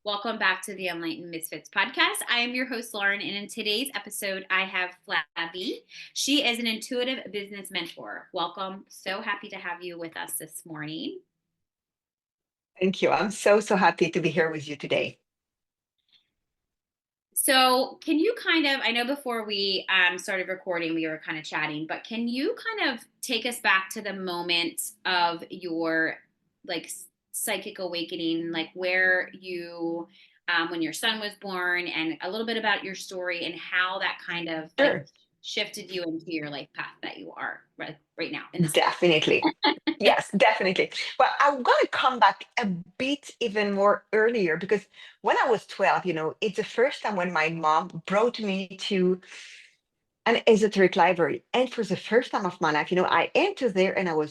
Welcome back to the Enlightened Misfits podcast. I am your host, Lauren, and in today's episode, I have Flavie. She is an intuitive business mentor. Welcome. So happy to have you with us this morning. Thank you. I'm so happy to be here with you today. So, can you I know before we started recording, we were kind of chatting, but can you kind of take us back to the moment of your like psychic awakening, like where you, when your son was born, and a little bit about your story and how that kind of like Sure, shifted you into your life path that you are right now in this definitely. Yes, definitely. Well, I'm going to come back a bit even more earlier because when I was 12, it's the first time when my mom brought me to an esoteric library. And for the first time of my life, I entered there and oh,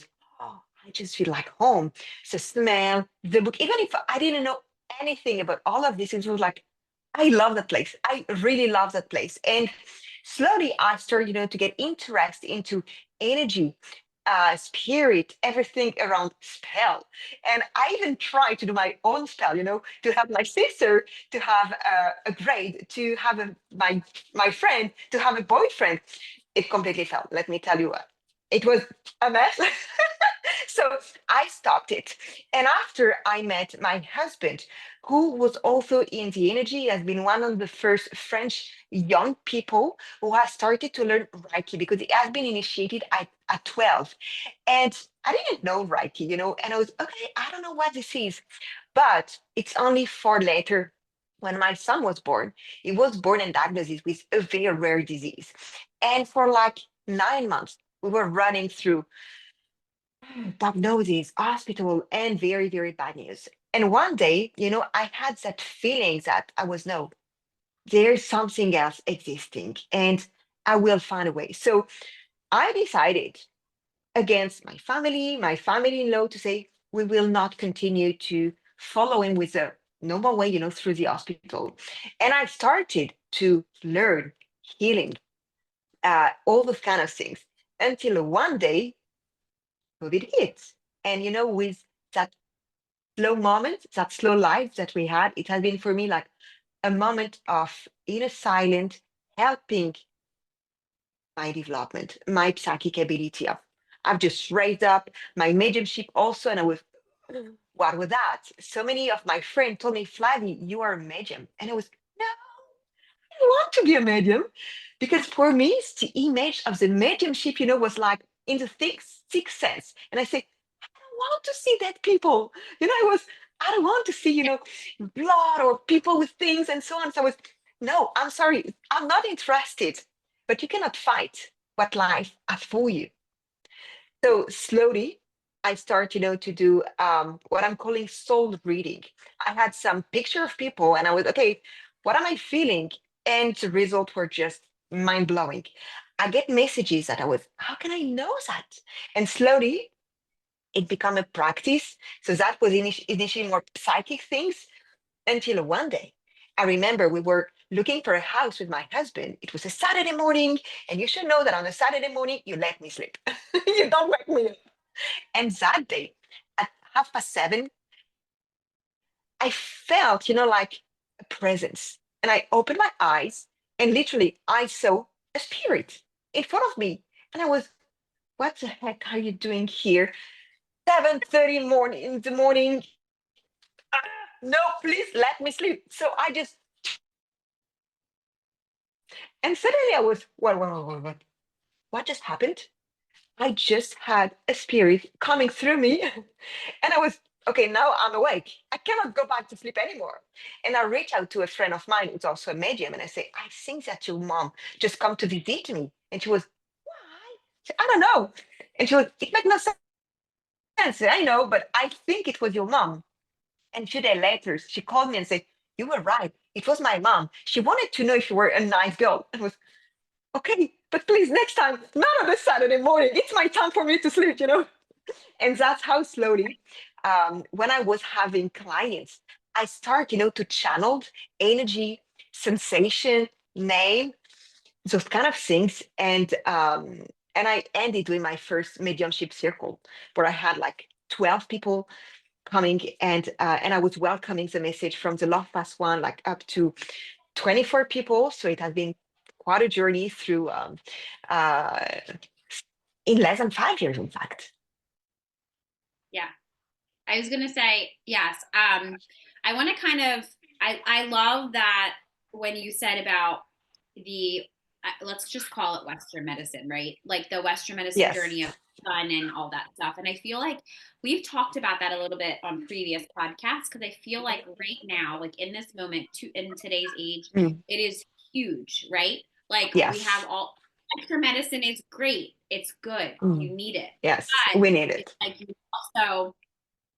I just feel like home. The smell, the book, even if I didn't know anything about all of this, it was like, I love that place. I really love that place. And slowly I started, to get interested into energy, spirit, everything around spell. And I even tried to do my own spell, to have my sister to have a grade, to have my friend to have a boyfriend. It completely failed. Let me tell you what. It was a mess. So I stopped it. And after I met my husband, who was also in the energy, has been one of the first French young people who has started to learn Reiki because it has been initiated at 12. And I didn't know Reiki, and I was, okay, I don't know what this is. But it's only far later when my son was born. He was born and diagnosed with a very rare disease. And for like 9 months, we were running through diagnosis, hospital, and very, very bad news. And one day, I had that feeling that I was, no, there's something else existing and I will find a way. So I decided against my family-in-law to say, we will not continue to follow him with the normal way, through the hospital. And I started to learn healing, all those kind of things until one day COVID hit. And, with that slow moment, that slow life that we had, it has been for me like a moment of inner silence, helping my development, my psychic ability. I've just raised up my mediumship also, and I was, what was that? So many of my friends told me, Flavie, you are a medium. And I was, no, I don't want to be a medium. Because for me, the image of the mediumship, was like in the sixth sense. And I say, want to see dead people. I don't want to see, blood or people with things and so on. So I was, no, I'm sorry, I'm not interested. But you cannot fight what life has for you. So slowly, I start, to do what I'm calling soul reading. I had some picture of people, and I was, okay, what am I feeling? And the results were just mind blowing. I get messages that I was, how can I know that? And slowly, it became a practice. So that was initially more psychic things until one day. I remember we were looking for a house with my husband. It was a Saturday morning, and you should know that on a Saturday morning, you let me sleep. You don't wake me up. And that day, at 7:30, I felt, like a presence. And I opened my eyes, and literally, I saw a spirit in front of me. And I was, what the heck are you doing here? 7:30 morning in the morning. "Ah, no, please let me sleep." So I just, and suddenly I was, what just happened? I just had a spirit coming through me. And I was, okay, now I'm awake. I cannot go back to sleep anymore. And I reach out to a friend of mine who's also a medium, and I say, I think that your mom just come to visit me. And she was, why? I don't know. And she was, it makes no sense. I know, but I think it was your mom. And a few days later, she called me and said, you were right. It was my mom. She wanted to know if you were a nice girl. And I was, okay, but please, next time, not on a Saturday morning. It's my time for me to sleep. And that's how slowly, when I was having clients, I start, to channel energy, sensation, name, those kind of things. And I ended with my first mediumship circle where I had like 12 people coming, and I was welcoming the message from the love past one, like up to 24 people. So it has been quite a journey through uh, in less than 5 years, in fact. Yeah. I was gonna say yes. I want to kind of. I love that when you said about the let's just call it Western medicine, right? Like the Western medicine Yes. journey of sun and all that stuff. And I feel like we've talked about that a little bit on previous podcasts because I feel like right now, like in this moment, to in today's age, Mm. it is huge, right? Like we have Yes. all Western medicine is great, it's good, Mm. you need it, Yes, but we need it's it. like also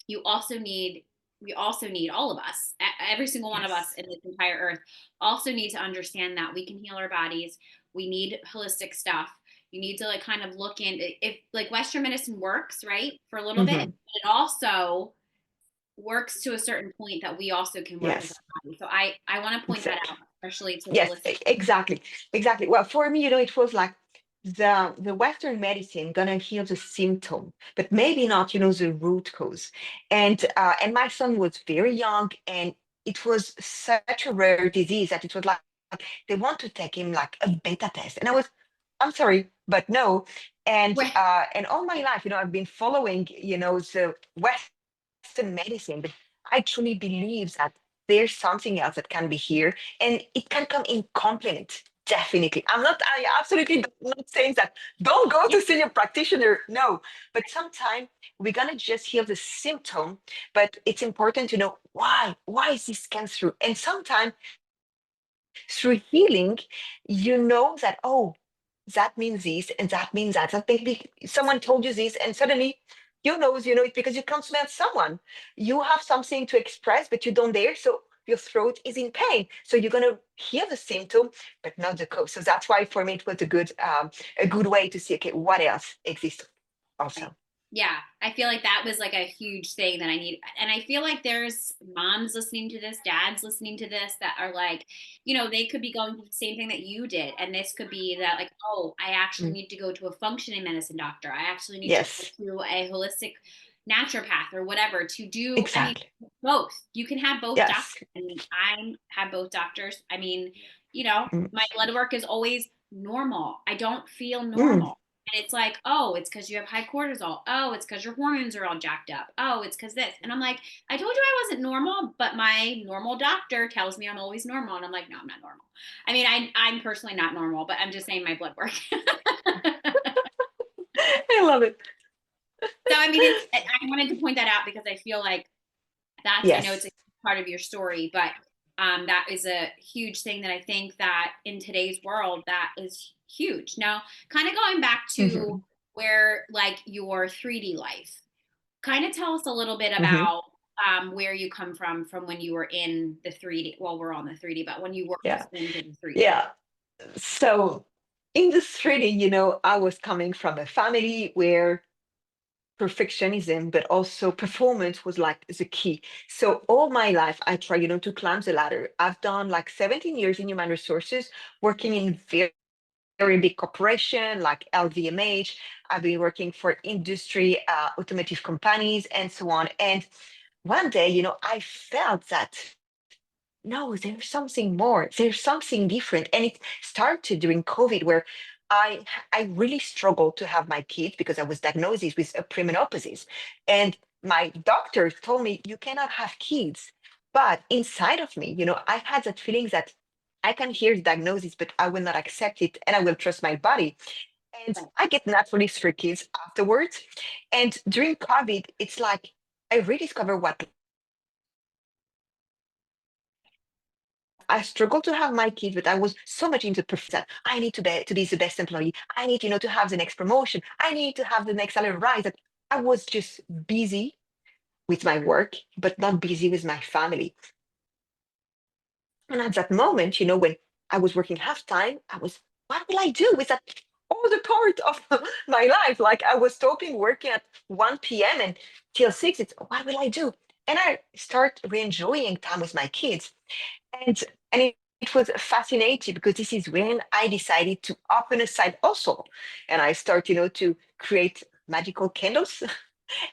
you also need we also need all of us, every single one of us Yes. in this entire earth also need to understand that we can heal our bodies. We need holistic stuff. You need to like kind of look in if like Western medicine works, right, for a little bit, Hmm. but it also works to a certain point that we also can work with Yes, our body. So I want to point that exactly. out, especially to the Yes, listeners. exactly, exactly. Well, for me, it was like the Western medicine gonna heal the symptom, but maybe not, the root cause. And my son was very young, and it was such a rare disease that it was like they want to take him like a beta test, and I'm sorry, but no. And all my life, I've been following, the Western medicine, but I truly believe that there's something else that can be here, and it can come in complement. Definitely. I absolutely not saying that don't go to see your practitioner. No, but sometimes we're gonna just heal the symptom, but it's important to know why. Why is this came through? And sometimes through healing, you know that, oh, that means this and that means that. That maybe someone told you this, and suddenly you know it because you can't smell someone. You have something to express, but you don't dare. So your throat is in pain. So you're gonna hear the symptom, but not the cause. So that's why for me it was a good way to see, okay, what else exists Right. also. Yeah, I feel like that was like a huge thing that I need. And I feel like there's moms listening to this, dads listening to this that are like, they could be going through the same thing that you did. And this could be that, like, oh, I actually Mm. need to go to a functioning medicine doctor. I actually need to go Yes, to a holistic naturopath or whatever to do. I mean, exactly. both. You can have both Yes. doctors. I mean, I have both doctors. I mean, Mm. my blood work is always normal. I don't feel Mm. normal. And it's like, oh, it's because you have high cortisol. Oh, it's because your hormones are all jacked up. Oh, it's because this. And I'm like, I told you I wasn't normal, but my normal doctor tells me I'm always normal. And I'm like, no, I'm not normal. I mean, I'm personally not normal, but I'm just saying my blood work. So, I love it. I mean, I wanted to point that out because I feel like I know it's Yes. a part of your story, but that is a huge thing that I think that in today's world, that is huge. Now, kind of going back to Hmm. where like your 3D life, kind of tell us a little bit Hmm. about where you come from when you were in the 3D. Well, we're on the 3D, but when you were Yeah. first into the 3D. Yeah. So in the 3D, I was coming from a family where perfectionism, but also performance was like the key. So all my life, I try, to climb the ladder. I've done like 17 years in human resources, working in very, very big corporation like LVMH. I've been working for industry, automotive companies, and so on. And one day, I felt that no, there's something more. There's something different. And it started during COVID, where I I really struggled to have my kids because I was diagnosed with a premenopause. And my doctor told me, you cannot have kids. But inside of me, I had that feeling that I can hear the diagnosis, but I will not accept it and I will trust my body. And I get naturally for kids afterwards. And during COVID, it's like I rediscover what I struggled to have my kids, but I was so much into perfection. I need to be the best employee. I need, to have the next promotion. I need to have the next salary rise. That I was just busy with my work, but not busy with my family. And at that moment, when I was working half time, I was, what will I do with that other part of my life? Like I was stopping working at 1 p.m. and till 6. It's what will I do? And I start re-enjoying time with my kids. And it was fascinating because this is when I decided to open a side also. And I start, to create magical candles.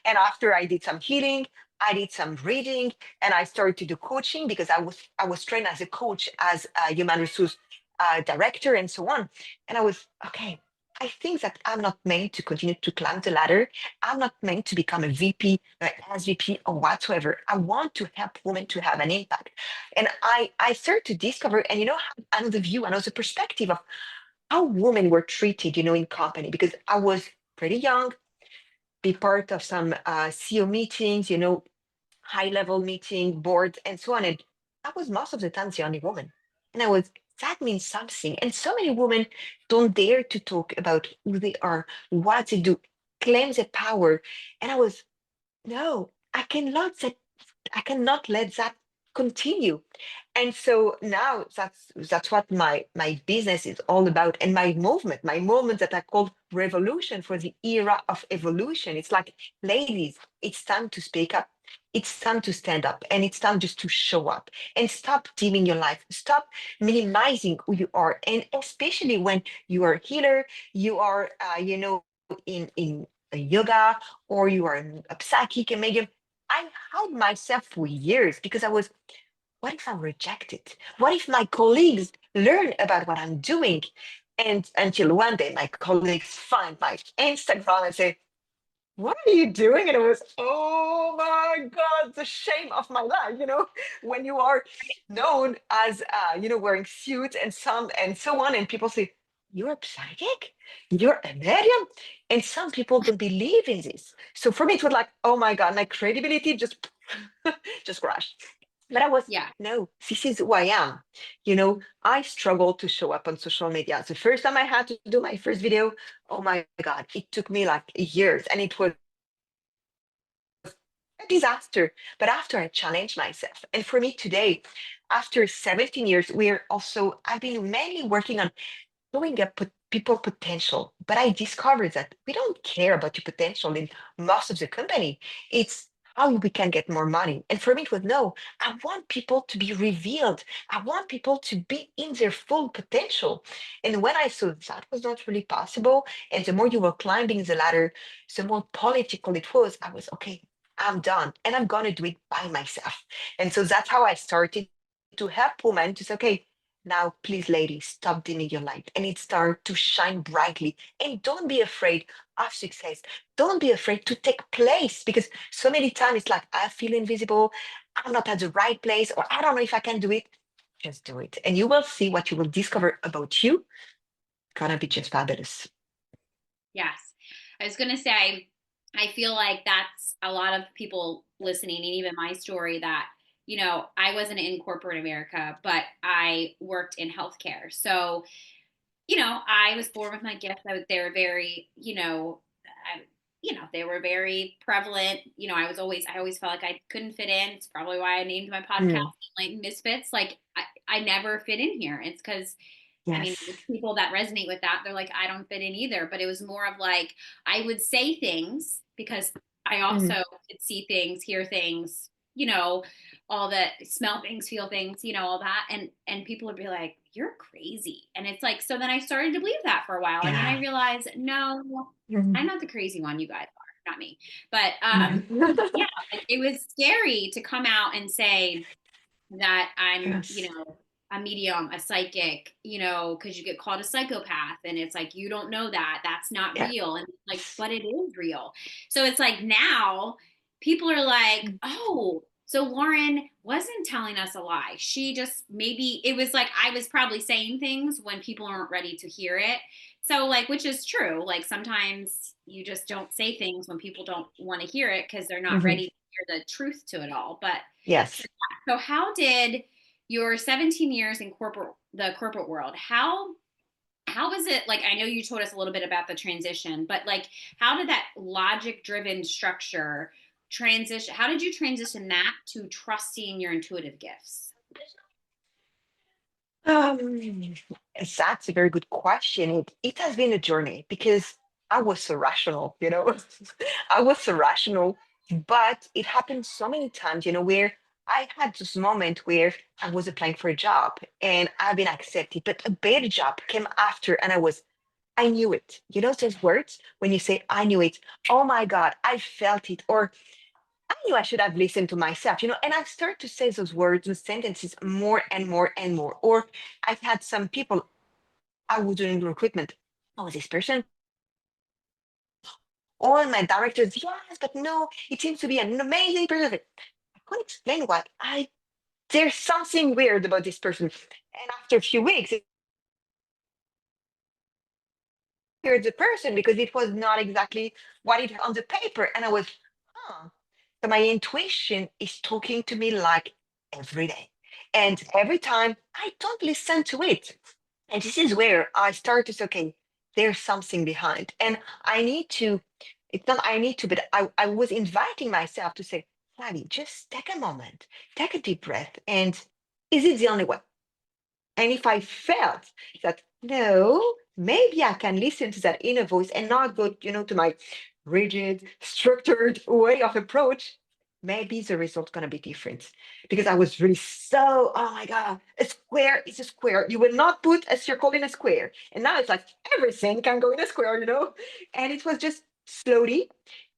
And after I did some healing, I did some reading, and I started to do coaching because I was trained as a coach, as a human resource director, and so on. And I was okay. I think that I'm not meant to continue to climb the ladder. I'm not meant to become a VP, an SVP, or whatsoever. I want to help women to have an impact. And I started to discover, and have another view, another perspective of how women were treated, in company, because I was pretty young, be part of some CEO meetings, high level meeting, boards, and so on. And I was most of the time the only woman. And that means something. And so many women don't dare to talk about who they are, what they do, claim their power. And I was, no, I cannot let that continue. And so now that's what my business is all about, and my movement that I call revolution for the era of evolution. It's like, ladies, it's time to speak up. It's time to stand up, and it's time just to show up and stop dimming your life. Stop minimizing who you are, and especially when you are a healer, you are, in a yoga, or you are a psychic, a medium. I hide myself for years because I was, what if I'm rejected? What if my colleagues learn about what I'm doing? And until one day my colleagues find my Instagram and say, what are you doing? And it was, oh my God, the shame of my life, when you are known as, wearing suits and so on. And people say, you're a psychic? You're a medium? And some people don't believe in this. So for me, it was like, oh my God, my credibility just crashed. But I was, Yeah. no, this is who I am. I struggle to show up on social media. The first time I had to do my first video, oh my God, it took me like years, and it was a disaster. But after I challenged myself, and for me today, after 17 years, I've been mainly working on showing up people potential. But I discovered that we don't care about your potential in most of the company. It's how we can get more money. And for me, it was no, I want people to be revealed. I want people to be in their full potential. And when I saw that was not really possible, and the more you were climbing the ladder, the more political it was, I was okay. I'm done, and I'm gonna do it by myself. And so that's how I started to help women to say, okay, now, please, ladies, stop dimming your light and it start to shine brightly. And don't be afraid of success. Don't be afraid to take place, because so many times it's like, I feel invisible. I'm not at the right place, or I don't know if I can do it. Just do it. And you will see what you will discover about you. Gonna be just fabulous. Yes. I was going to say, I feel like that's a lot of people listening, and even my story that, I wasn't in corporate America, but I worked in healthcare. So, I was born with my gifts. They were very, they were very prevalent. I always felt like I couldn't fit in. It's probably why I named my podcast Mm, Enlightened Misfits. Like, I never fit in here. It's because there's yes. people that resonate with that. They're like, I don't fit in either. But it was more of like, I would say things because I also Mm, could see things, hear things, all the smell things, feel things, all that. And people would be like, you're crazy. And it's like, so then I started to believe that for a while. And then I yeah. realized, no, I'm Mm, not the crazy one. You guys are, not me. But mm. yeah, like, it was scary to come out and say, that I'm, Yes. a medium, a psychic, because you get called a psychopath. And it's like, you don't know that. That's not Yeah. real. And like, but it is real. So it's like now people are like, Mm, oh, so Lauren wasn't telling us a lie. She just maybe it was like I was probably saying things when people aren't ready to hear it. So, like, which is true. Like, sometimes you just don't say things when people don't want to hear it because they're not mhm. ready to hear the truth to it all. But so Yes. so how did your 17 years in the corporate world, how was it, like, I know you told us a little bit about the transition, but like how did that logic driven structure transition, how did you transition that to trusting your intuitive gifts? Um, that's a very good question. It has been a journey because I was so rational. I was so rational, but it happened so many times, where I had this moment where I was applying for a job and I've been accepted, but a better job came after, and I knew it. Those words when you say, I knew it, oh my God, I felt it, or I knew I should have listened to myself, and I started to say those words, those sentences more and more and more. Or I've had some people, I was doing recruitment. Oh, this person, all my directors, yes, but no, it seems to be an amazing person. I couldn't explain what there's something weird about this person. And after a few weeks, heard the person because it was not exactly what it on the paper. And I was, huh. So my intuition is talking to me like every day. And every time I don't listen to it. And this is where I start to say, okay, there's something behind. And I need to, it's not I need to, but I was inviting myself to say, Flavie, just take a moment, take a deep breath. And is it the only way? And if I felt that, no, maybe I can listen to that inner voice and not go, to my rigid, structured way of approach, maybe the result's going to be different. Because I was really so, oh my God, a square is a square. You will not put a circle in a square. And now it's like everything can go in a square. And it was just slowly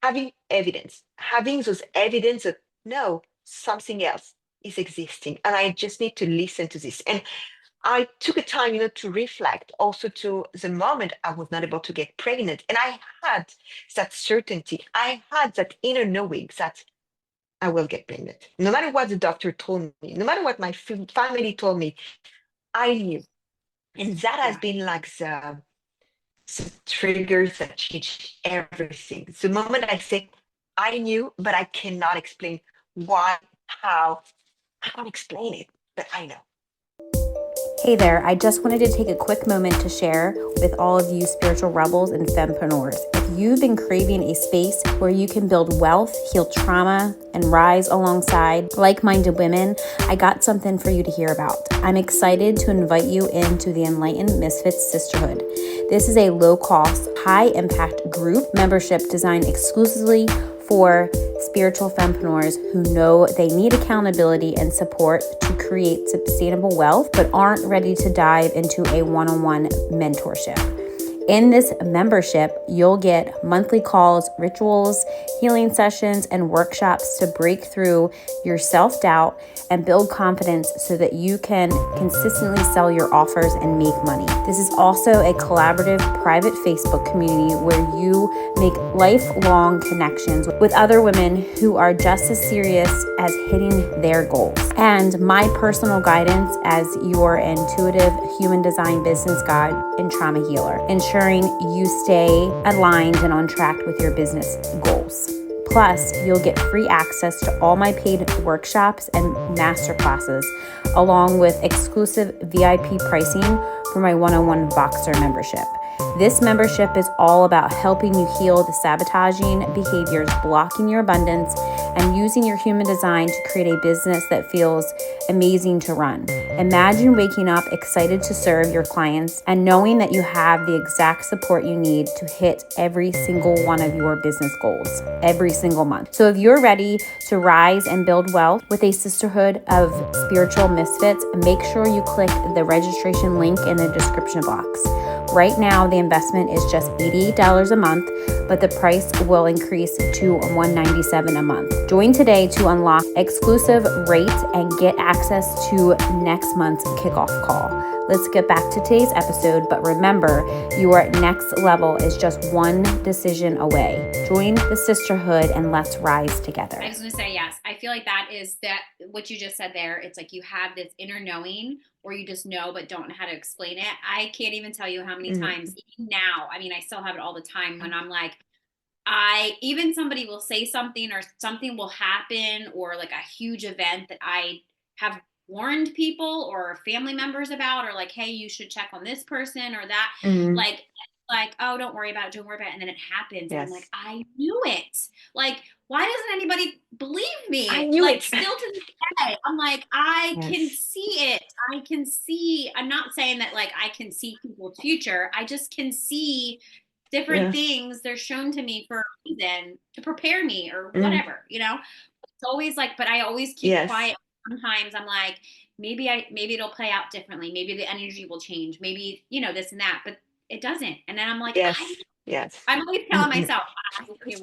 having evidence, having those evidence of, no, something else is existing. And I just need to listen to this. And I took a time, to reflect also to the moment I was not able to get pregnant. And I had that certainty. I had that inner knowing that I will get pregnant. No matter what the doctor told me, no matter what my family told me, I knew. And that has Yeah. been like the triggers that changed everything. The moment I say, I knew, but I cannot explain why, how, I can't explain it, but I know. Hey there, I just wanted to take a quick moment to share with all of you spiritual rebels and fempreneurs. If you've been craving a space where you can build wealth, heal trauma, and rise alongside like-minded women, I got something for you to hear about. I'm excited to invite you into the Enlightened Misfits Sisterhood. This is a low-cost, high-impact group membership designed exclusively for spiritual fempreneurs who know they need accountability and support to create sustainable wealth, but aren't ready to dive into a one-on-one mentorship. In this membership, you'll get monthly calls, rituals, healing sessions, and workshops to break through your self-doubt and build confidence so that you can consistently sell your offers and make money. This is also a collaborative private Facebook community where you make lifelong connections with other women who are just as serious as hitting their goals. And my personal guidance as your intuitive human design business guide and trauma healer, ensuring you stay aligned and on track with your business goals. Plus, you'll get free access to all my paid workshops and masterclasses, along with exclusive VIP pricing for my one-on-one Voxer membership. This membership is all about helping you heal the sabotaging behaviors blocking your abundance and using your human design to create a business that feels amazing to run. Imagine waking up excited to serve your clients and knowing that you have the exact support you need to hit every single one of your business goals every single month. So if you're ready to rise and build wealth with a sisterhood of spiritual misfits, make sure you click the registration link in the description box. Right now, the investment is just $88 a month, but the price will increase to $197 a month. Join today to unlock exclusive rates and get access to next month's kickoff call. Let's get back to today's episode, but remember, your next level is just one decision away. Join the sisterhood and let's rise together. I was going to say, yes. I feel like that is that what you just said there. It's like you have this inner knowing or you just know but don't know how to explain it. I can't even tell you how many times, even now, I mean, I still have it all the time when I'm like, even somebody will say something or something will happen or like a huge event that I have warned people or family members about or like, hey, you should check on this person or that. Mhm. Like, oh, don't worry about it, don't worry about it. And then it happens. And I'm like, Yes, I knew it. Like, why doesn't anybody believe I me? knew Like, it. still to this day, I'm like, I can Yes, see it. I can see, I'm not saying that like I can see people's future. I just can see different yeah, things they're shown to me for a reason to prepare me or mm, whatever. It's always like, but I always keep yes, quiet. Sometimes I'm like, maybe it'll play out differently. Maybe the energy will change. Maybe, this and that, but it doesn't. And then I'm like, yes, yes. I'm always telling Mm-mm. myself, I knew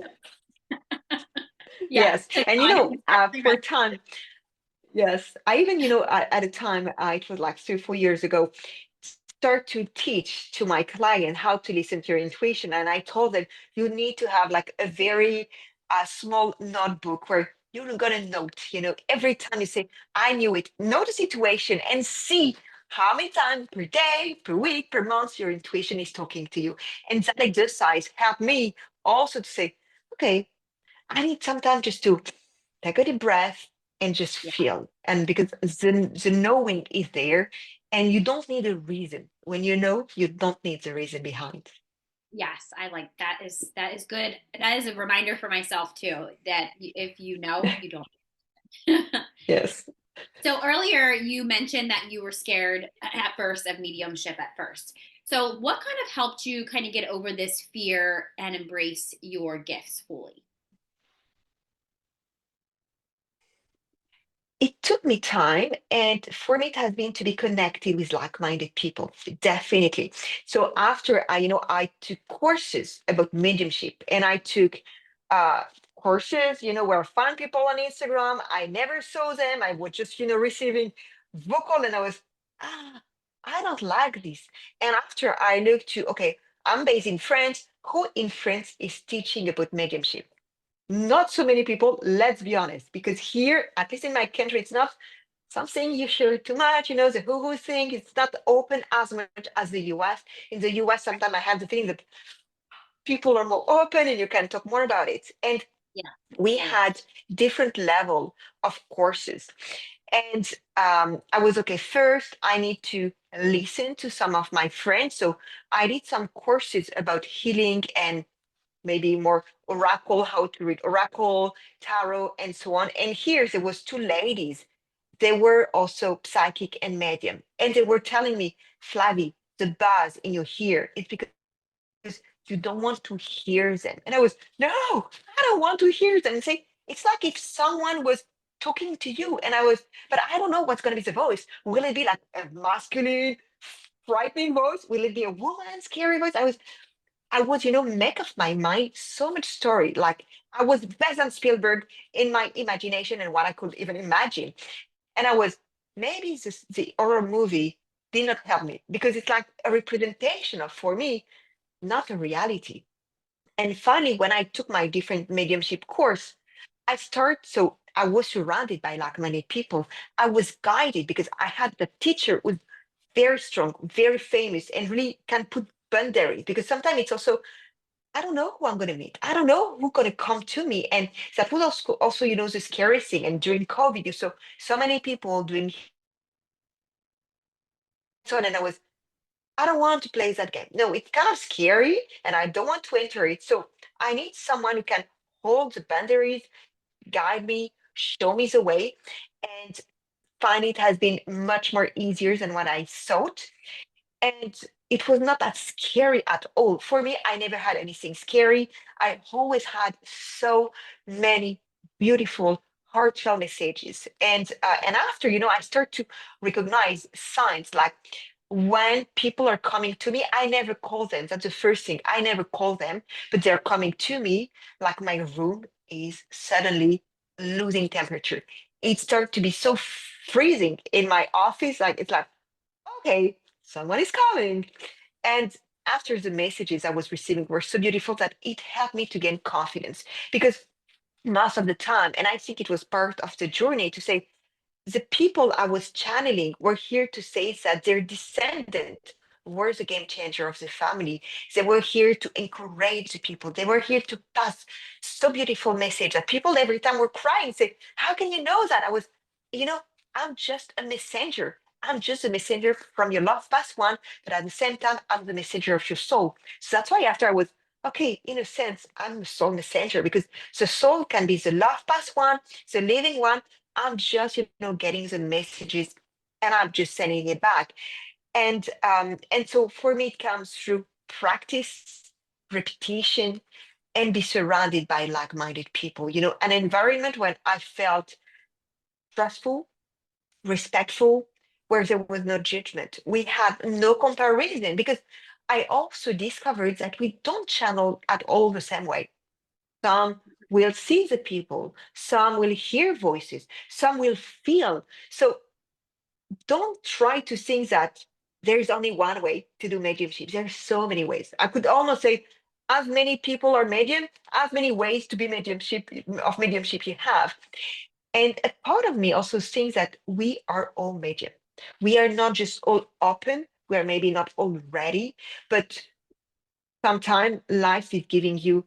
it. Yes. Yes. To And God. for a time, yes, I even, at a time, it was like 3, 4 years ago, start to teach to my client how to listen to your intuition. And I told them you need to have like a very small notebook where you're gonna note, every time you say, I knew it, know the situation and see how many times per day, per week, per month your intuition is talking to you. And that exercise helped me also to say, okay, I need some time just to take a deep breath and just Yeah. feel. And because the knowing is there, and you don't need a reason. When you know, you don't need the reason behind. Yes, I like that. Is good. That is a reminder for myself too that if you know, you don't. Yes. So earlier you mentioned that you were scared at first of mediumship at first. So what kind of helped you kind of get over this fear and embrace your gifts fully? It took me time, and for me, it has been to be connected with like-minded people, definitely. So after I took courses about mediumship, and I took uh, courses, where I found people on Instagram. I never saw them. I was just, receiving vocal, and I was, ah, I don't like this. And after I looked to, okay, I'm based in France. Who in France is teaching about mediumship? Not so many people, let's be honest, because here, at least in my country, it's not something you share too much. The who thing, it's not open as much as the US. In the US, sometimes I have the feeling that people are more open and you can talk more about it. And Yeah, we totally. had different level of courses. And I was okay, first, I need to listen to some of my friends. So I did some courses about healing and maybe more oracle, how to read oracle, tarot, and so on. And here there was two ladies. They were also psychic and medium, and they were telling me, Flavie, the buzz in your ear, it's because you don't want to hear them. And I was, no, I don't want to hear them. And say, it's like if someone was talking to you, and I was, but I don't know what's going to be the voice. Will it be like a masculine, frightening voice? Will it be a woman, scary voice? I was, make of my mind so much story. Like I was based on Spielberg in my imagination and what I could even imagine. And I was, maybe the horror movie did not help me because it's like a representation of, for me, not a reality. And finally, when I took my different mediumship course, so I was surrounded by like many people. I was guided because I had the teacher who was very strong, very famous, and really can put boundaries because sometimes it's also I don't know who I'm going to meet. I don't know who's going to come to me. And that was also, the scary thing. And during COVID, you saw so many people doing so on. And I don't want to play that game. No, it's kind of scary and I don't want to enter it. So I need someone who can hold the boundaries, guide me, show me the way. And find it has been much more easier than what I thought. And it was not that scary at all. For me, I never had anything scary. I always had so many beautiful, heartfelt messages. And after, I start to recognize signs like when people are coming to me, I never call them. That's the first thing. I never call them, but they're coming to me like my room is suddenly losing temperature. It started to be so freezing in my office. Like it's like okay, someone is calling. And after the messages I was receiving were so beautiful that it helped me to gain confidence because most of the time, and I think it was part of the journey to say, the people I was channeling were here to say that their descendant was a game changer of the family. They were here to encourage the people. They were here to pass so beautiful message that people every time were crying, say, how can you know that? I was, you know, I'm just a messenger. I'm just a messenger from your love past one, but at the same time, I'm the messenger of your soul. So that's why after I was, okay, in a sense, I'm a soul messenger because the soul can be the love past one, the living one, I'm just, getting the messages and I'm just sending it back. And so for me, it comes through practice, repetition, and be surrounded by like-minded people, an environment when I felt trustful, respectful, where there was no judgment. We had no comparison because I also discovered that we don't channel at all the same way. Some will see the people, some will hear voices, some will feel. So don't try to think that there's only one way to do mediumship. There's so many ways. I could almost say, as many people are medium, as many ways to be mediumship you have. And a part of me also thinks that we are all medium. We are not just all open. We are maybe not all ready, but sometimes life is giving you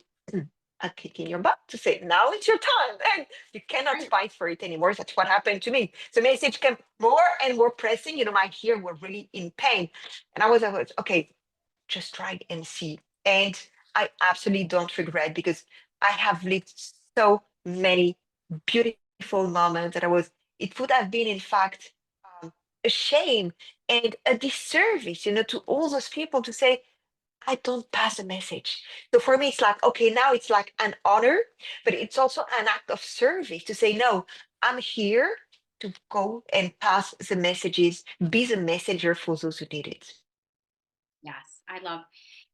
a kick in your butt to say, now it's your time. And you cannot Right. fight for it anymore. That's what happened to me. The message came more and more pressing. My ear were really in pain. And I was okay, just try and see. And I absolutely don't regret because I have lived so many beautiful moments that it would have been, in fact, a shame and a disservice, to all those people to say, I don't pass a message. So for me, it's like, okay, now it's like an honor, but it's also an act of service to say, no, I'm here to go and pass the messages, be the messenger for those who need it. Yes,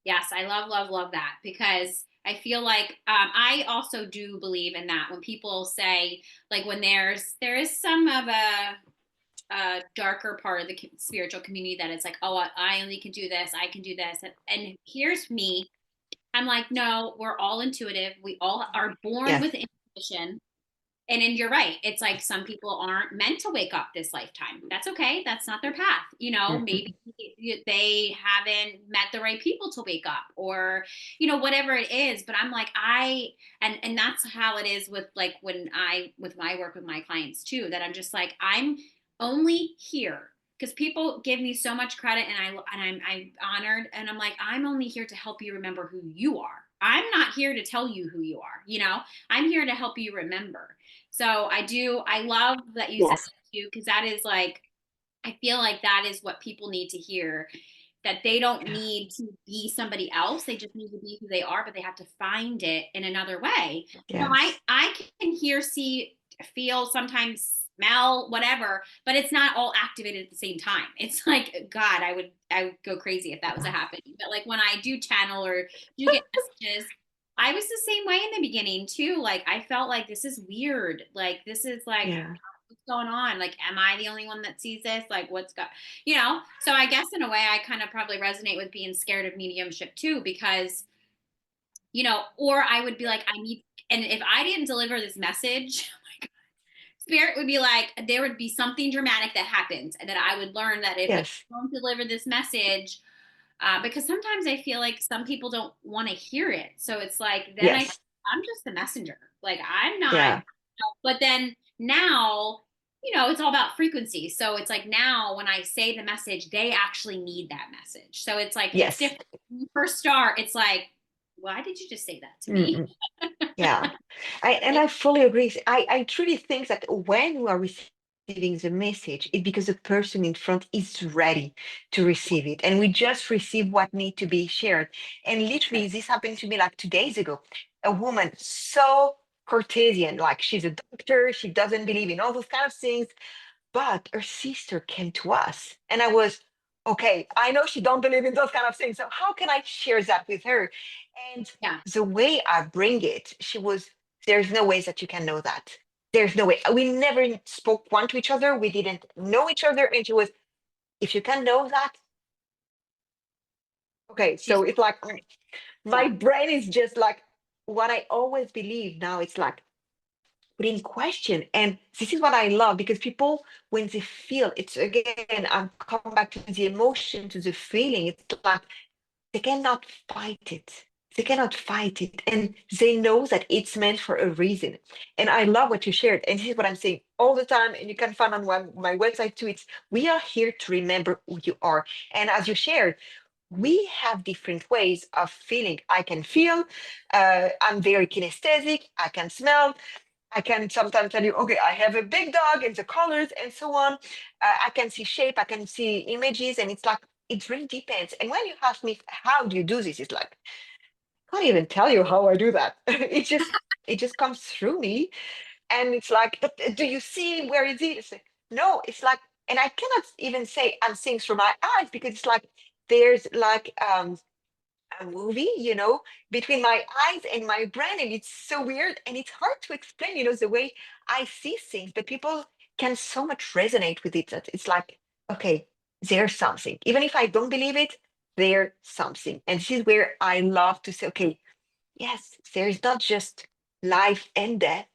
yes, I love that because I feel like I also do believe in that when people say like when there is some of a darker part of the spiritual community that it's like, oh, I only can do this, I can do this, and here's me. I'm like, no, we're all intuitive. We all are born Yes. with intuition. And then you're right. It's like some people aren't meant to wake up this lifetime. That's okay. That's not their path. Mhm. Maybe they haven't met the right people to wake up or, whatever it is. But I'm like, and that's how it is with like with my work with my clients too, that I'm just like, I'm only here because people give me so much credit I'm honored and I'm like, I'm only here to help you remember who you are. I'm not here to tell you who you are. I'm here to help you remember. So I love that you said Yes. that too, because that is like, I feel like that is what people need to hear, that they don't Yeah. need to be somebody else. They just need to be who they are, but they have to find it in another way. Yes. I can hear, see, feel, sometimes smell, whatever, but it's not all activated at the same time. It's like, God, I would go crazy if that was a Yeah. happening. But like when I do channel or do get messages, I was the same way in the beginning too. Like I felt like this is weird. Like this is like Yeah. what's going on? Like, am I the only one that sees this? Like so I guess in a way I kind of probably resonate with being scared of mediumship too, because, or I would be like, and if I didn't deliver this message, spirit would be like, there would be something dramatic that happens and that I would learn that if I Yes. don't deliver this message, because sometimes I feel like some people don't want to hear it. So it's like, then Yes. I'm just the messenger. Like I'm not, Yeah. but then now, it's all about frequency. So it's like now when I say the message, they actually need that message. So it's like, it's Yes. different. When you first start, it's like, why did you just say that to me? Mm-mm. Yeah. I fully agree. I truly think that when we are receiving the message, it's because the person in front is ready to receive it. And we just receive what need to be shared. And literally, this happened to me like 2 days ago. A woman so Cartesian, like she's a doctor, she doesn't believe in all those kind of things, but her sister came to us. And I was, okay, I know she don't believe in those kind of things. So how can I share that with her? And Yeah. the way I bring it, there's no way that you can know that. There's no way. We never spoke one to each other. We didn't know each other. And she was, if you can know that, okay. She's, So it's like my yeah. brain is just like what I always believe now. It's like put in question. And this is what I love because people, when they feel it's again, I'm coming back to the emotion, to the feeling, it's like they cannot fight it. They cannot fight it. And they know that it's meant for a reason. And I love what you shared. And this is what I'm saying all the time. And you can find on my website too. It's we are here to remember who you are. And as you shared, we have different ways of feeling. I can feel, I'm very kinesthetic, I can smell, I can sometimes tell you, okay, I have a big dog and the colors and so on. I can see shape, I can see images, and it's like, it really depends. And when you ask me, how do you do this? It's like, I can't even tell you how I do that. it just comes through me. And it's like, but do you see where is it? It's like, no, it's like, and I cannot even say I'm seeing through my eyes because it's like, there's like, a movie, between my eyes and my brain. And it's so weird. And it's hard to explain, the way I see things, but people can so much resonate with it that it's like, okay, there's something. Even if I don't believe it, there's something. And this is where I love to say, okay, yes, there's not just life and death.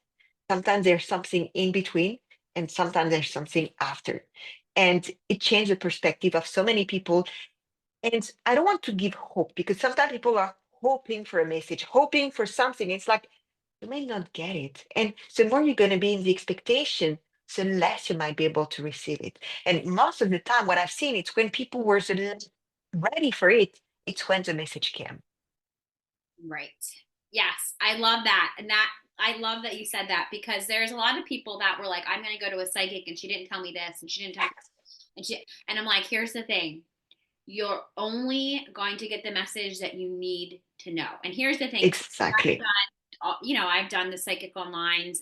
Sometimes there's something in between, and sometimes there's something after. And it changed the perspective of so many people. And I don't want to give hope, because sometimes people are hoping for a message, hoping for something. It's like you may not get it. And the more you're going to be in the expectation, the less you might be able to receive it. And most of the time, what I've seen, it's when people were the less ready for it, it's when the message came. Right. Yes, I love that. And that I love that you said that, because there's a lot of people that were like, I'm going to go to a psychic and she didn't tell me this and she didn't tell me and I'm like, here's the thing. You're only going to get the message that you need to know. And here's the thing. Exactly. I've done the psychic online,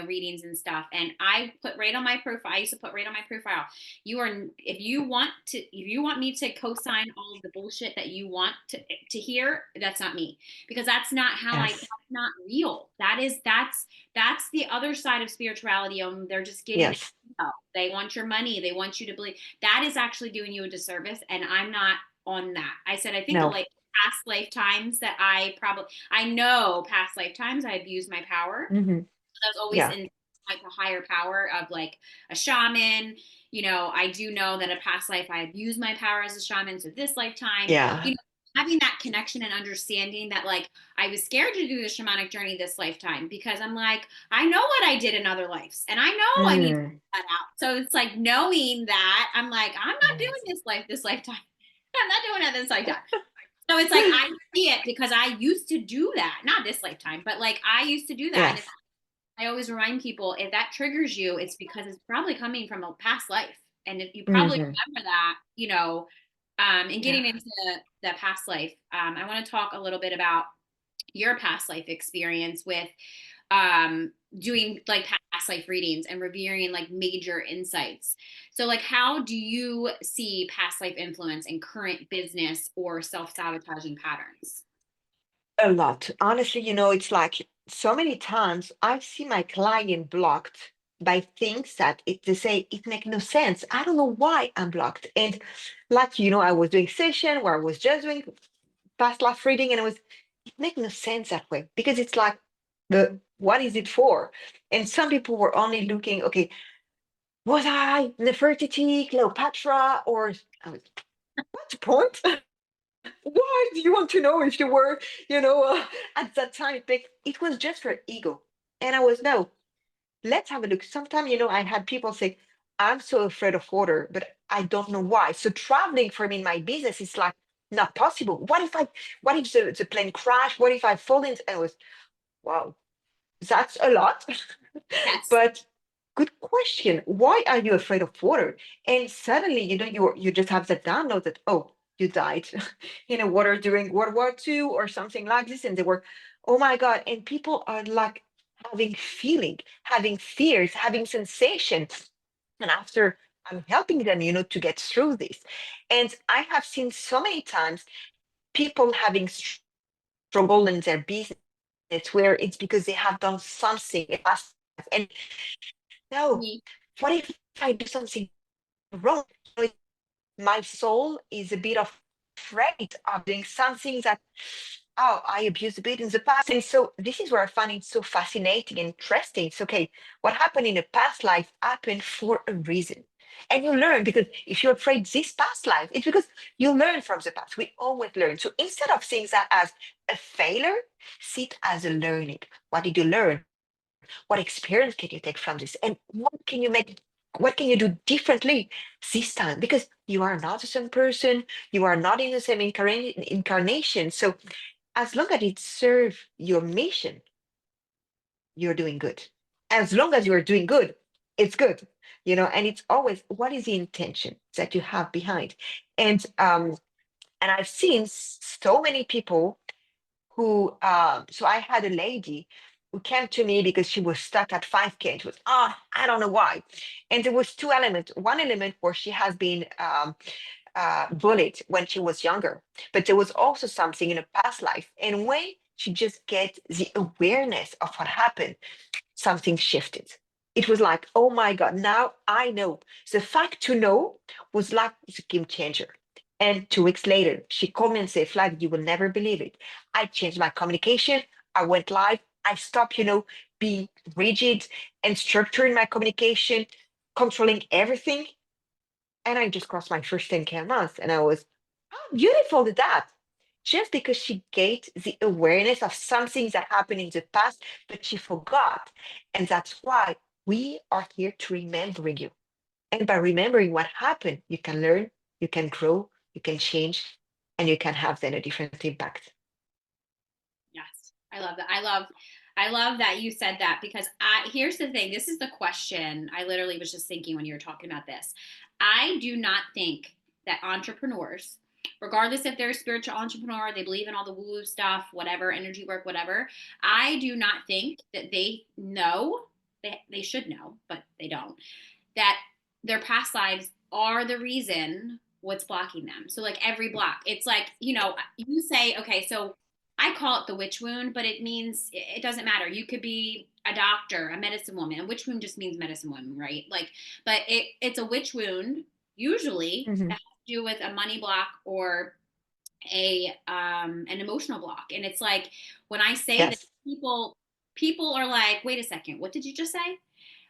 readings and stuff. And I put right on my profile. I used to put right on my profile. If you want me to co-sign all of the bullshit that you want to hear, that's not me, because that's not that's Yes. not real. That's the other side of spirituality. They're just getting it. Yes. They want your money. They want you to believe. That is actually doing you a disservice. And I'm not on that. I said, I think No. like past lifetimes that I know past lifetimes I abused my power. Mm-hmm. I was always Yeah. in like a higher power of like a shaman. I do know that a past life I abused my power as a shaman. So this lifetime, Yeah. having that connection and understanding that like I was scared to do the shamanic journey this lifetime, because I'm like, I know what I did in other lives and I know I need to Mm. get that out. So it's like knowing that I'm like, I'm not doing Yes. this lifetime. I'm not doing it this lifetime. So it's like I see it because I used to do that, not this lifetime, but like I used to do that. And Yes. I always remind people, if that triggers you, it's because it's probably coming from a past life. And if you probably Mm-hmm. remember that, and Yeah. getting into the past life, I want to talk a little bit about your past life experience with doing like past life readings and reviewing like major insights. So like, how do you see past life influence in current business or self-sabotaging patterns? A lot. Honestly, it's like so many times I see my client blocked by things that they say it make no sense. I don't know why I'm blocked. And like, I was doing session where I was just doing past life reading, and it make no sense that way, because it's like what is it for? And some people were only looking, okay, was I Nefertiti, Cleopatra, or I was, what's the point? Why do you want to know if you were, at that time? It was just for ego. And I was, no, let's have a look. Sometimes, I had people say, I'm so afraid of water, but I don't know why. So traveling for me in my business is like not possible. What if the plane crash? What if I fall in? I was, wow, that's a lot. Yes. But good question. Why are you afraid of water? And suddenly, you just have that download that, oh, you died in a water during World War II or something like this. And they were, oh my God. And people are like having feeling, having fears, having sensations. And after I'm helping them, to get through this. And I have seen so many times people having struggle in their business where it's because they have done something in past life. And no, Me. what if I do something wrong? My soul is a bit afraid of doing something that, oh, I abused a bit in the past. And so this is where I find it so fascinating and interesting. It's okay, what happened in a past life happened for a reason. And you learn, because if you're afraid this past life, it's because you learn from the past. We always learn. So instead of seeing that as a failure, see it as a learning. What did you learn? What experience can you take from this? And what can you do differently this time? Because you are not the same person, you are not in the same incarnation. So as long as it serves your mission, you're doing good. As long as you're doing good, it's good. And it's always, what is the intention that you have behind? And I've seen so many people who so I had a lady who came to me because she was stuck at 5K. It was, I don't know why. And there was two elements. One element where she has been bullied when she was younger, but there was also something in a past life. And when she just get the awareness of what happened, something shifted. It was like, oh my God, now I know. The fact to know was like the game changer. And 2 weeks later, she called me and said, Flavie, you will never believe it. I changed my communication. I went live. I stopped, being rigid and structuring my communication, controlling everything. And I just crossed my first 10K a month. And I was, how beautiful is that? Just because she gained the awareness of something that happened in the past, but she forgot. And that's why we are here to remembering you. And by remembering what happened, you can learn, you can grow, you can change, and you can have then a different impact. Yes, I love that. I love that you said that, because here's the thing. This is the question I literally was just thinking when you were talking about this. I do not think that entrepreneurs, regardless if they're a spiritual entrepreneur, they believe in all the woo stuff, whatever, energy work, whatever, I do not think that they know, they should know, but they don't, that their past lives are the reason what's blocking them. So like every block, it's like, you say, okay, so I call it the witch wound, but it means it doesn't matter. You could be a doctor, a medicine woman. A witch wound just means medicine woman, right? Like, but it's a witch wound usually Mhm. that has to do with a money block or an emotional block. And it's like when I say that, Yes. people are like, wait a second, what did you just say?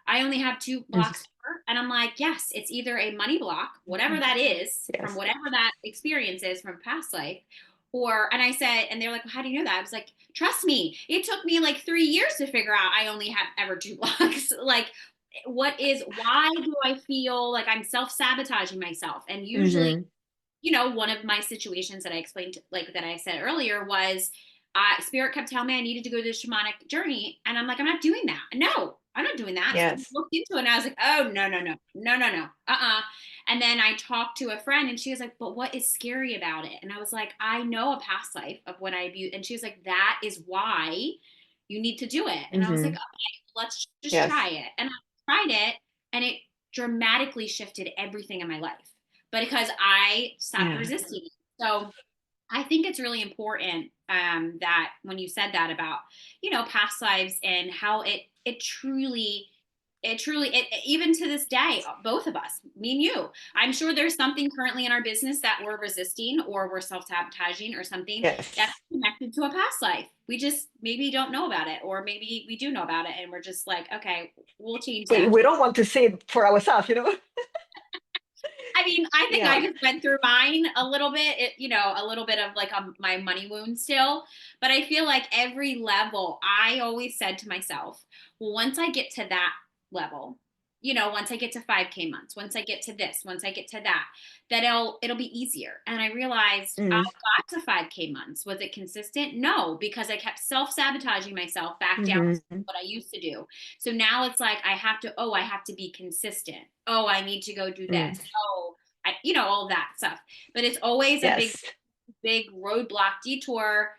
I only have two Mhm. blocks more. And I'm like, yes, it's either a money block, whatever that is, from Yes. whatever that experience is from past life, and I said, and they're like, well, how do you know that? I was like, trust me, it took me like 3 years to figure out I only have ever two blocks. Like, why do I feel like I'm self sabotaging myself? And usually, Hmm. one of my situations that I explained, like that I said earlier, was Spirit kept telling me I needed to go to the shamanic journey. And I'm like, I'm not doing that. No, I'm not doing that. So I Yes. looked into it and I was like, oh, no, no, no, no, no, no. And then I talked to a friend and she was like, but what is scary about it? And I was like, I know a past life of when I abused. And she was like, that is why you need to do it. And I was like, Hmm. okay, let's just try Yes. it. And I tried it and it dramatically shifted everything in my life, but because I stopped Yeah. resisting it. So I think it's really important that when you said that about, past lives and how it truly, even to this day, both of us, me and you, I'm sure there's something currently in our business that we're resisting or we're self-sabotaging or something that's Yes. connected to a past life. We just maybe don't know about it, or maybe we do know about it and we're just like, okay, we'll change We, that. we don't want to say it for ourselves. I mean, I think I Yeah. just went through mine a little bit, a little bit of like my money wound still. But I feel like every level, I always said to myself, well, once I get to that level, once I get to 5K months, once I get to this, once I get to that, that it'll be easier. And I realized I Mm. got to 5K months. Was it consistent? No, because I kept self-sabotaging myself back down to Hmm. what I used to do. So now it's like I have to be consistent. Oh, I need to go do Mm. this. Oh, all that stuff. But it's always a big, Yes. big roadblock detour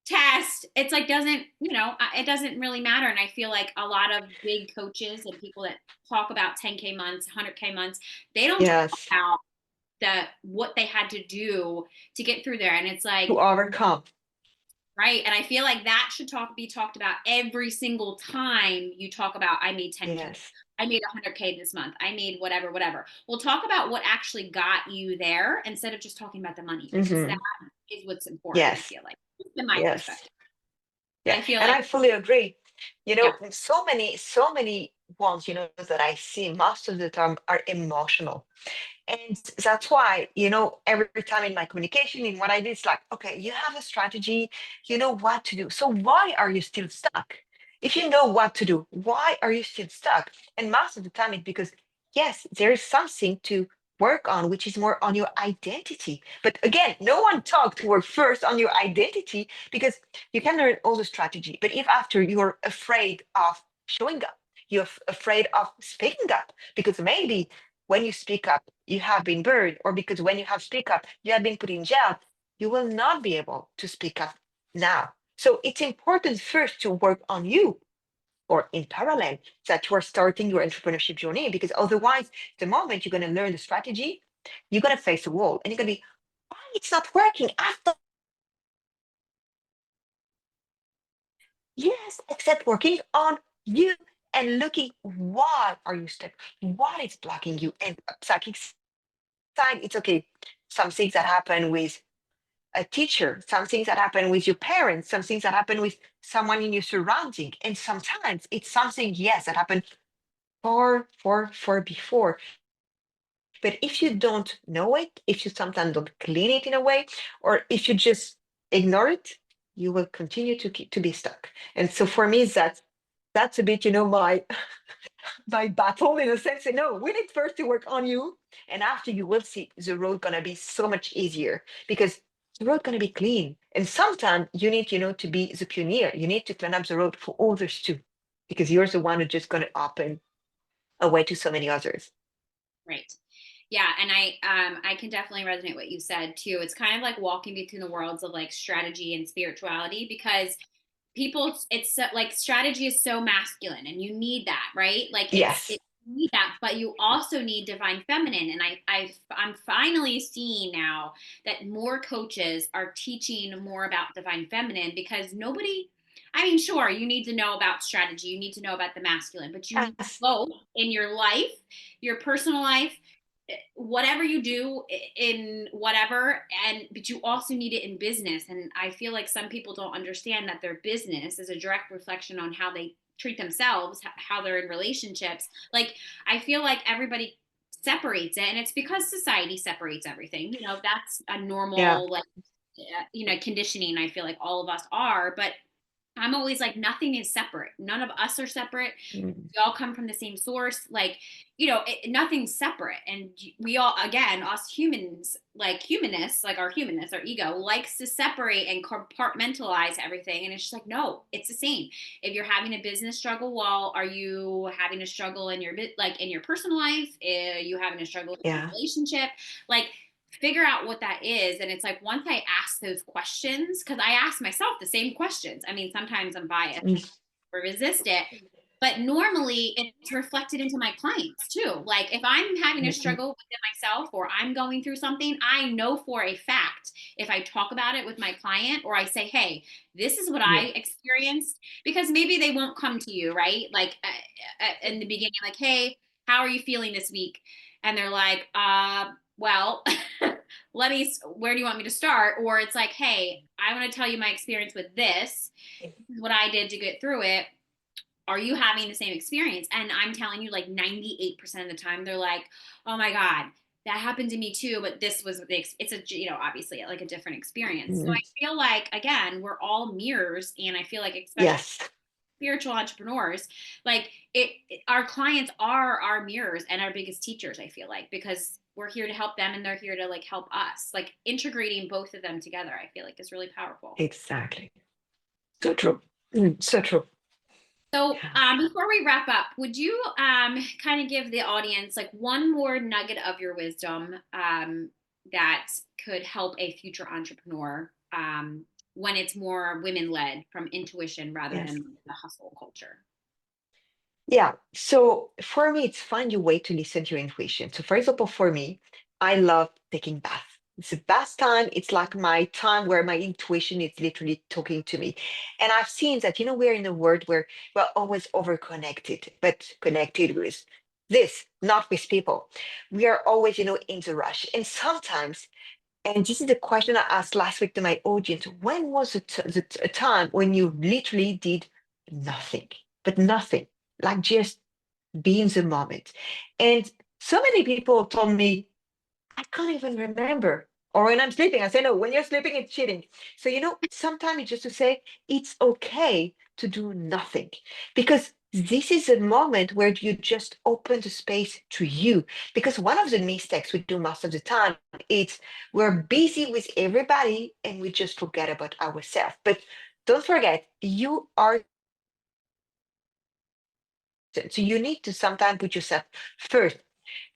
test. It's like, it doesn't really matter. And I feel like a lot of big coaches and people that talk about 10K months, 100K months, they don't talk Yes. about what they had to do to get through there. And it's like, To overcome. right. And I feel like that should be talked about every single time you talk about, I made 10K. Yes. I made 100K this month. I made whatever, whatever. We'll talk about what actually got you there instead of just talking about the money, because that Hmm. is what's important, I Yes. feel like, in my Yes. perspective. Yeah. I feel And like, I fully agree. yeah, So many ones, that I see most of the time are emotional. And that's why, every time in my communication, in what I do, it's like, okay, you have a strategy, you know what to do. So why are you still stuck? If you know what to do, why are you still stuck? And most of the time, it's because, yes, there is something to work on, which is more on your identity. But again, no one talked to work first on your identity, because you can learn all the strategy. But if after you're afraid of showing up, you're afraid of speaking up, because maybe when you speak up, you have been burned, or because when you have speak up, you have been put in jail, you will not be able to speak up now. So it's important first to work on you, or in parallel, that you are starting your entrepreneurship journey, because otherwise, the moment you're going to learn the strategy, you're going to face a wall and you're going to be, why it's not working? I've done, yes, except working on you and looking, why are you stuck? What is blocking you? And psychic side, it's okay. Some things that happen with a teacher, some things that happen with your parents, some things that happen with someone in your surrounding. And sometimes it's something, yes, that happened far before. But if you don't know it, if you sometimes don't clean it in a way, or if you just ignore it, you will continue to be stuck. And so for me, that's a bit, my my battle in a sense. No, we need first to work on you, and after you will see the road gonna be so much easier because the road gonna be clean. And sometimes you need, to be the pioneer. You need to clean up the road for others too, because you're the one who's just gonna open a way to so many others. Right. Yeah, and I can definitely resonate what you said too. It's kind of like walking between the worlds of like strategy and spirituality, because people, it's like strategy is so masculine and you need that, right? Like Yes. you need that, but you also need divine feminine. And I'm finally seeing now that more coaches are teaching more about divine feminine, because nobody, I mean, sure, you need to know about strategy, you need to know about the masculine, but you need Yes. both in your life, your personal life, whatever you do in whatever, and but you also need it in business. And I feel like some people don't understand that their business is a direct reflection on how they treat themselves, how they're in relationships. Like, I feel like everybody separates it, and it's because society separates everything. That's a Yeah. normal, like, conditioning. I feel like all of us are, but I'm always like, nothing is separate. None of us are separate. Mm. We all come from the same source. Like, nothing's separate. And we all, again, us humans, like humanists, like our humanness, our ego likes to separate and compartmentalize everything. And it's just like, no, it's the same. If you're having a business struggle, well, are you having a struggle in your, like in your personal life? Are you having a struggle in your Yeah. relationship? Like, figure out what that is. And it's like, once I ask those questions, because I ask myself the same questions. I mean, sometimes I'm biased Mm. or resist it, but normally it's reflected into my clients too. Like, if I'm having a Mm-mm. struggle within myself or I'm going through something, I know for a fact, if I talk about it with my client or I say, hey, this is what Yeah. I experienced, because maybe they won't come to you, right? Like, in the beginning, like, hey, how are you feeling this week? And they're like, well, where do you want me to start? Or it's like, hey, I want to tell you my experience with this. This is what I did to get through it. Are you having the same experience? And I'm telling you, like 98% of the time, they're like, oh my God, that happened to me too. But this was it's a, obviously like a different experience. So Mm. I feel like, again, we're all mirrors. And I feel like, especially Yes. spiritual entrepreneurs, like our clients are our mirrors and our biggest teachers, I feel like, because we're here to help them and they're here to like help us. Like, integrating both of them together, I feel like, is really powerful. Exactly. So true. So true. So, Yeah. before we wrap up, would you kind of give the audience like one more nugget of your wisdom that could help a future entrepreneur when it's more women led, from intuition rather Yes. than the hustle culture? Yeah. So for me, it's find your way to listen to your intuition. So for example, for me, I love taking baths. It's the best time. It's like my time where my intuition is literally talking to me. And I've seen that, we're in a world where we're always overconnected, but connected with this, not with people. We are always, in the rush. And sometimes, and this is the question I asked last week to my audience, when was a time when you literally did nothing, but nothing, like just be in the moment? And so many people told me, I can't even remember. Or when I'm sleeping, I say, no, when you're sleeping, it's cheating. So, sometimes it's just to say, it's okay to do nothing, because this is a moment where you just open the space to you. Because one of the mistakes we do most of the time is we're busy with everybody and we just forget about ourselves. But don't forget, you are, so you need to sometimes put yourself first.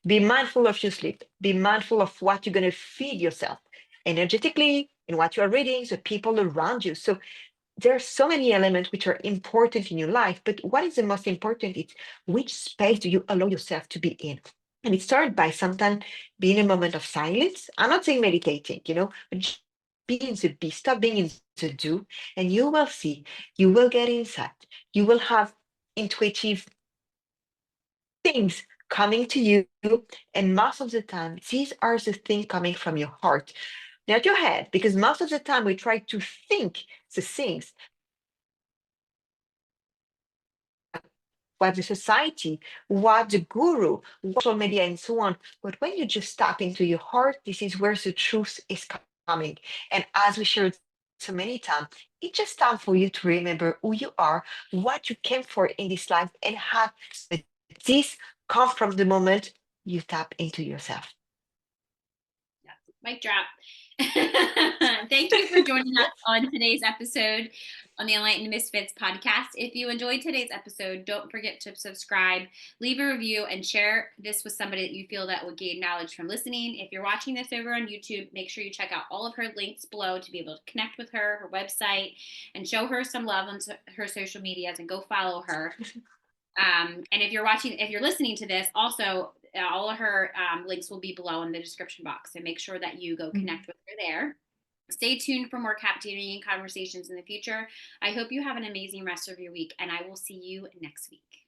Be mindful of your sleep. Be mindful of what you're going to feed yourself energetically and what you're reading, the people around you. So there are so many elements which are important in your life. But what is the most important? It's which space do you allow yourself to be in? And it started by sometimes being a moment of silence. I'm not saying meditating, but just be in the be, stop being in the do, and you will see, you will get insight, you will have intuitive things coming to you. And most of the time, these are the things coming from your heart, not your head, because most of the time we try to think the things what the society, what the guru, what social media, and so on. But when you just tap into your heart, this is where the truth is coming. And as we shared so many times, it's just time for you to remember who you are, what you came for in this life, and how this comes from the moment you tap into yourself. Mic drop. Thank you for joining us on today's episode on the Enlightened Misfits podcast. If you enjoyed today's episode, don't forget to subscribe, leave a review, and share this with somebody that you feel that will gain knowledge from listening. If you're watching this over on YouTube, make sure you check out all of her links below to be able to connect with her website, and show her some love on her social medias and go follow her. And if you're listening to this, also all of her links will be below in the description box. So make sure that you go connect with her there. Stay tuned for more captivating conversations in the future. I hope you have an amazing rest of your week, and I will see you next week.